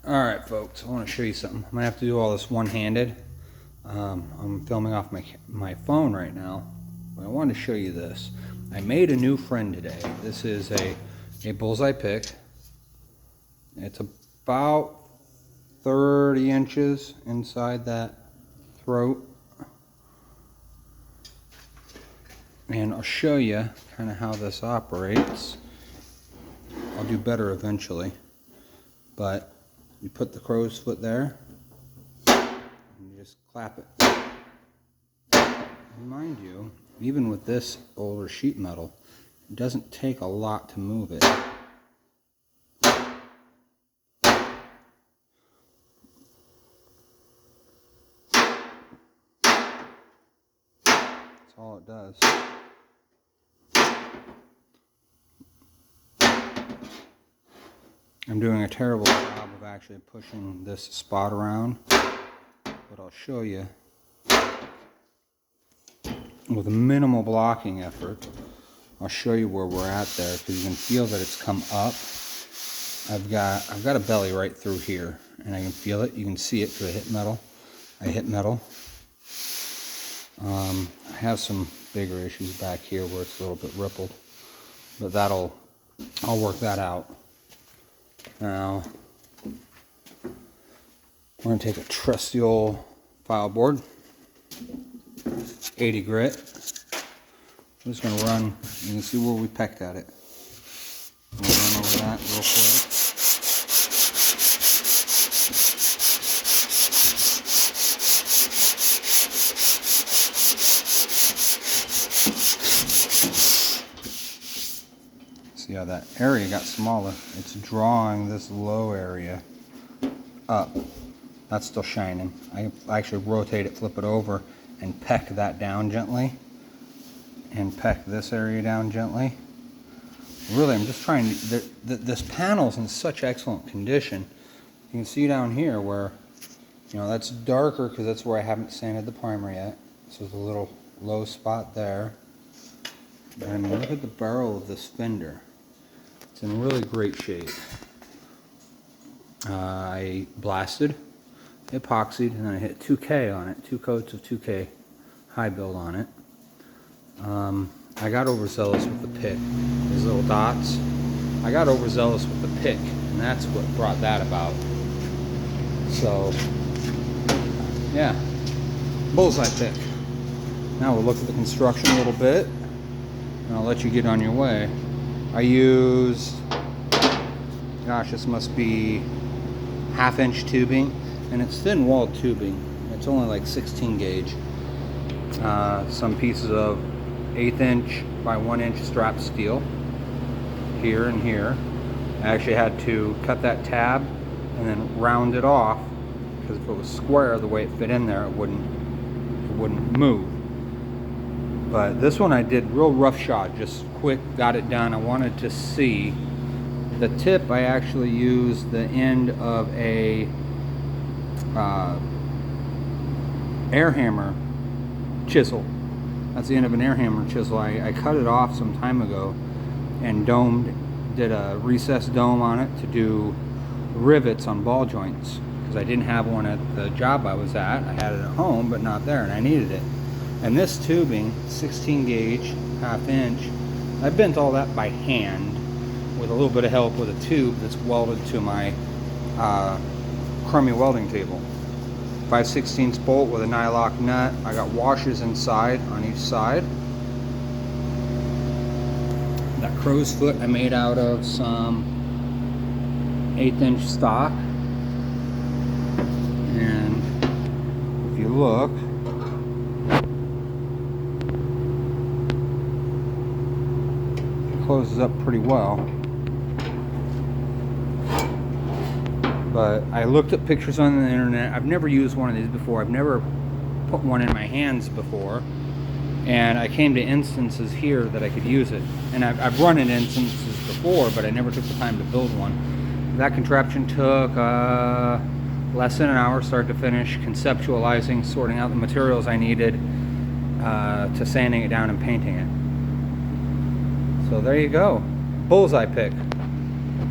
Alright folks, I want to show you something. I'm going to have to do all this one-handed. I'm filming off my phone right now, but I wanted to show you this. I made a new friend today. This is a Bullseye pick. It's about 30 inches inside that throat. And I'll show you kind of how this operates. I'll do better eventually, but you put the crow's foot there and you just clap it. And mind you, even with this older sheet metal, it doesn't take a lot to move it. That's all it does. I'm doing a terrible job of actually pushing this spot around, but I'll show you with minimal blocking effort. I'll show you where we're at there, because you can feel that it's come up. I've got a belly right through here, and I can feel it. You can see it through the hit metal. I hit metal. I have some bigger issues back here where it's a little bit rippled, but I'll work that out. Now, we're going to take a trusty old file board, 80 grit. I'm just going to run, you can see where we pecked at it. We'll run over that real quick. See how that area got smaller? It's drawing this low area up. That's still shining. I actually rotate it, flip it over, and peck that down gently. And peck this area down gently. Really, I'm just trying to... This panel's in such excellent condition. You can see down here where, you know, that's darker because that's where I haven't sanded the primer yet. So there's a little low spot there. And look at the barrel of this fender. It's in really great shape. I blasted, epoxied, and then I hit 2K on it, 2 coats of 2K high build on it. I got overzealous with the pick, these little dots. I got overzealous with the pick, and that's what brought that about. So, yeah, Bullseye pick. Now we'll look at the construction a little bit, and I'll let you get on your way. I use, gosh, this must be 1/2 inch tubing, and it's thin walled tubing. It's only like 16 gauge. Some pieces of 1/8 inch by 1 inch strap steel here and here. I actually had to cut that tab and then round it off, because if it was square the way it fit in there, it wouldn't move. But this one I did real rough shot, just quick, got it done. I wanted to see the tip. I actually used the end of a air hammer chisel. That's the end of an air hammer chisel. I cut it off some time ago and did a recessed dome on it to do rivets on ball joints, because I didn't have one at the job I was at. I had it at home, but not there, and I needed it. And this tubing, 16 gauge, 1/2 inch, I bent all that by hand with a little bit of help with a tube that's welded to my Crummy welding table. 5/16 bolt with a nylock nut. I got washers inside on each side. That crow's foot I made out of some 1/8 inch stock. And if you look, closes up pretty well. But I looked at pictures on the internet. I've never used one of these before. I've never put one in my hands before. And I came to instances here that I could use it. And I've run in instances before, but I never took the time to build one. That contraption took less than an hour start to finish, conceptualizing, sorting out the materials I needed, to sanding it down and painting it. So there you go. Bullseye pick.